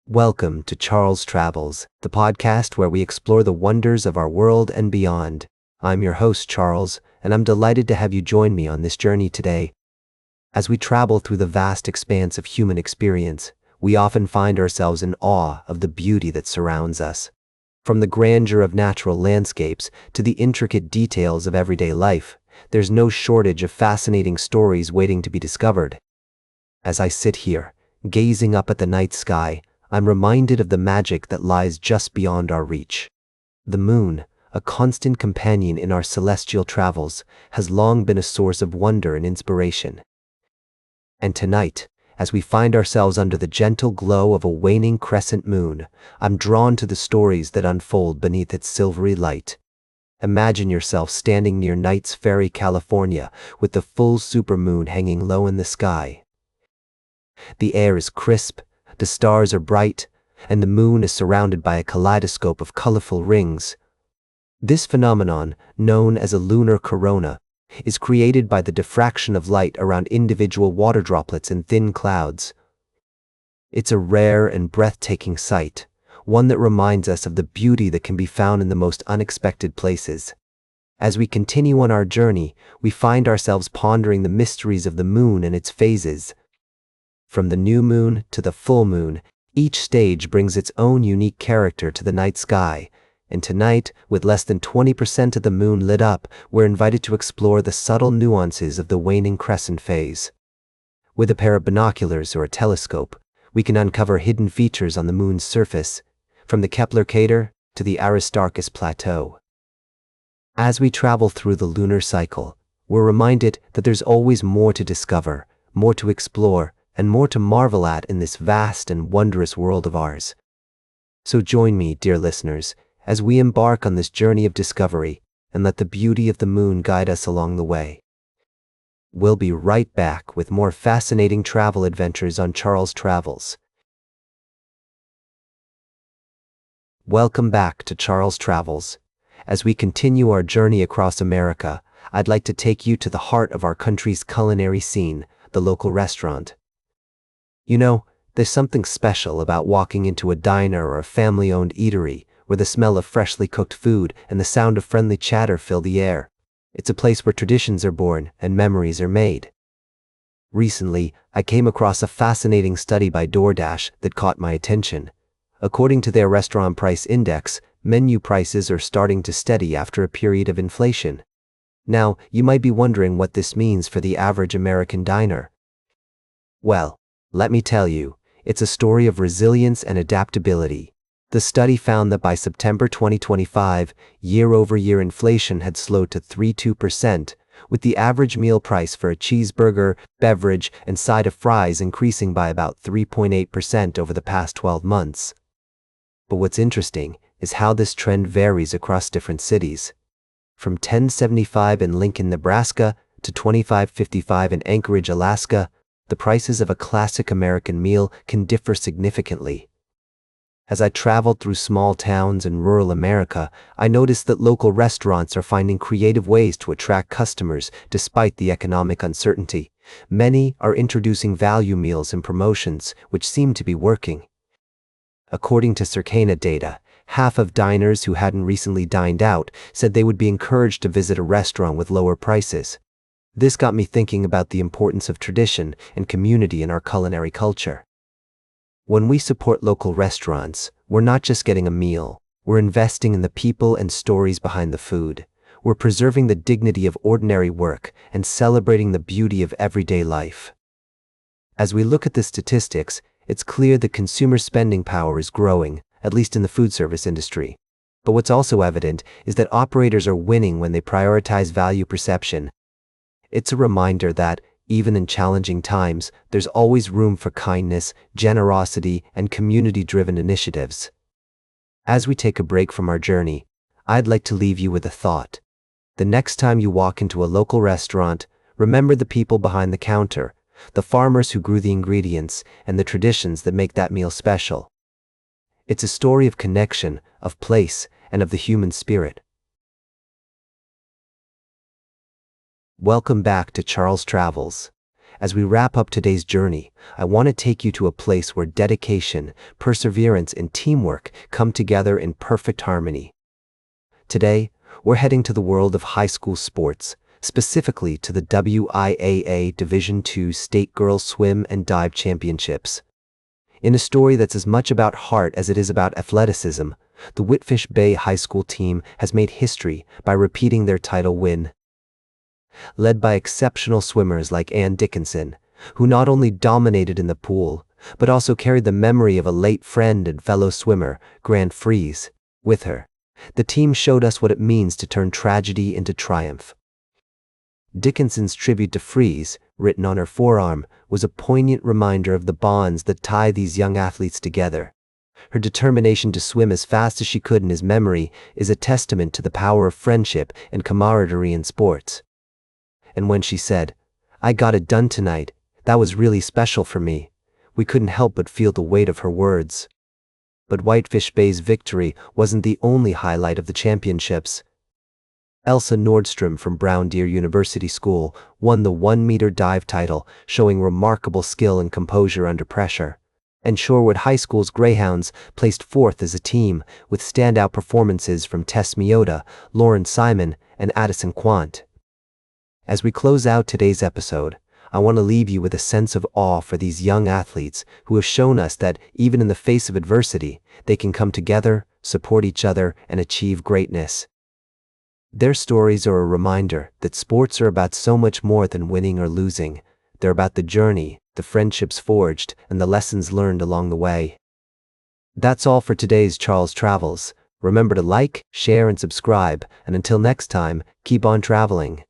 Welcome to Charles Travels, the podcast where we explore the wonders of our world and beyond. I'm your host, Charles, and I'm delighted to have you join me on this journey today. As we travel through the vast expanse of human experience, we often find ourselves in awe of the beauty that surrounds us. From the grandeur of natural landscapes to the intricate details of everyday life, there's no shortage of fascinating stories waiting to be discovered. As I sit here, gazing up at the night sky, I'm reminded of the magic that lies just beyond our reach. The moon, a constant companion in our celestial travels, has long been a source of wonder and inspiration. And tonight, as we find ourselves under the gentle glow of a waning crescent moon, I'm drawn to the stories that unfold beneath its silvery light. Imagine yourself standing near Knight's Ferry, California, with the full supermoon hanging low in the sky. The air is crisp, the stars are bright, and the moon is surrounded by a kaleidoscope of colorful rings. This phenomenon, known as a lunar corona, is created by the diffraction of light around individual water droplets in thin clouds. It's a rare and breathtaking sight, one that reminds us of the beauty that can be found in the most unexpected places. As we continue on our journey, we find ourselves pondering the mysteries of the moon and its phases. From the new moon to the full moon, each stage brings its own unique character to the night sky. And tonight, with less than 20% of the moon lit up, we're invited to explore the subtle nuances of the waning crescent phase. With a pair of binoculars or a telescope, we can uncover hidden features on the moon's surface, from the Kepler crater to the Aristarchus plateau. As we travel through the lunar cycle, we're reminded that there's always more to discover, more to explore, and more to marvel at in this vast and wondrous world of ours. So join me, dear listeners, as we embark on this journey of discovery and let the beauty of the moon guide us along the way. We'll be right back with more fascinating travel adventures on Charles Travels. Welcome back to Charles Travels. As we continue our journey across America, I'd like to take you to the heart of our country's culinary scene, the local restaurant. You know, there's something special about walking into a diner or a family-owned eatery where the smell of freshly cooked food and the sound of friendly chatter fill the air. It's a place where traditions are born and memories are made. Recently, I came across a fascinating study by DoorDash that caught my attention. According to their restaurant price index, menu prices are starting to steady after a period of inflation. Now, you might be wondering what this means for the average American diner. Well, let me tell you, it's a story of resilience and adaptability. The study found that by September 2025, year-over-year inflation had slowed to 3.2%, with the average meal price for a cheeseburger, beverage, and side of fries increasing by about 3.8% over the past 12 months. But what's interesting is how this trend varies across different cities. From $10.75 in Lincoln, Nebraska, to $25.55 in Anchorage, Alaska, the prices of a classic American meal can differ significantly. As I traveled through small towns in rural America, I noticed that local restaurants are finding creative ways to attract customers despite the economic uncertainty. Many are introducing value meals and promotions, which seem to be working. According to Circana data, half of diners who hadn't recently dined out said they would be encouraged to visit a restaurant with lower prices. This got me thinking about the importance of tradition and community in our culinary culture. When we support local restaurants, we're not just getting a meal, we're investing in the people and stories behind the food. We're preserving the dignity of ordinary work and celebrating the beauty of everyday life. As we look at the statistics, it's clear that consumer spending power is growing, at least in the food service industry. But what's also evident is that operators are winning when they prioritize value perception. It's a reminder that, even in challenging times, there's always room for kindness, generosity, and community-driven initiatives. As we take a break from our journey, I'd like to leave you with a thought. The next time you walk into a local restaurant, remember the people behind the counter, the farmers who grew the ingredients, and the traditions that make that meal special. It's a story of connection, of place, and of the human spirit. Welcome back to Charles Travels. As we wrap up today's journey, I want to take you to a place where dedication, perseverance, and teamwork come together in perfect harmony. Today, we're heading to the world of high school sports, specifically to the WIAA Division II State Girls Swim and Dive Championships. In a story that's as much about heart as it is about athleticism, the Whitefish Bay High School team has made history by repeating their title win. Led by exceptional swimmers like Ann Dickinson, who not only dominated in the pool, but also carried the memory of a late friend and fellow swimmer, grandeur, with her. The team showed us what it means to turn tragedy into triumph. Dickinson's tribute to Freeze, written on her forearm, was a poignant reminder of the bonds that tie these young athletes together. Her determination to swim as fast as she could in his memory is a testament to the power of friendship and camaraderie in sports. And when she said, "I got it done tonight, that was really special for me," we couldn't help but feel the weight of her words. But Whitefish Bay's victory wasn't the only highlight of the championships. Elsa Nordstrom from Brown Deer University School won the 1-meter dive title, showing remarkable skill and composure under pressure. And Shorewood High School's Greyhounds placed fourth as a team, with standout performances from Tess Miyota, Lauren Simon, and Addison Quant. As we close out today's episode, I want to leave you with a sense of awe for these young athletes who have shown us that, even in the face of adversity, they can come together, support each other, and achieve greatness. Their stories are a reminder that sports are about so much more than winning or losing. They're about the journey, the friendships forged, and the lessons learned along the way. That's all for today's Charles Travels. Remember to like, share, and subscribe, and until next time, keep on traveling.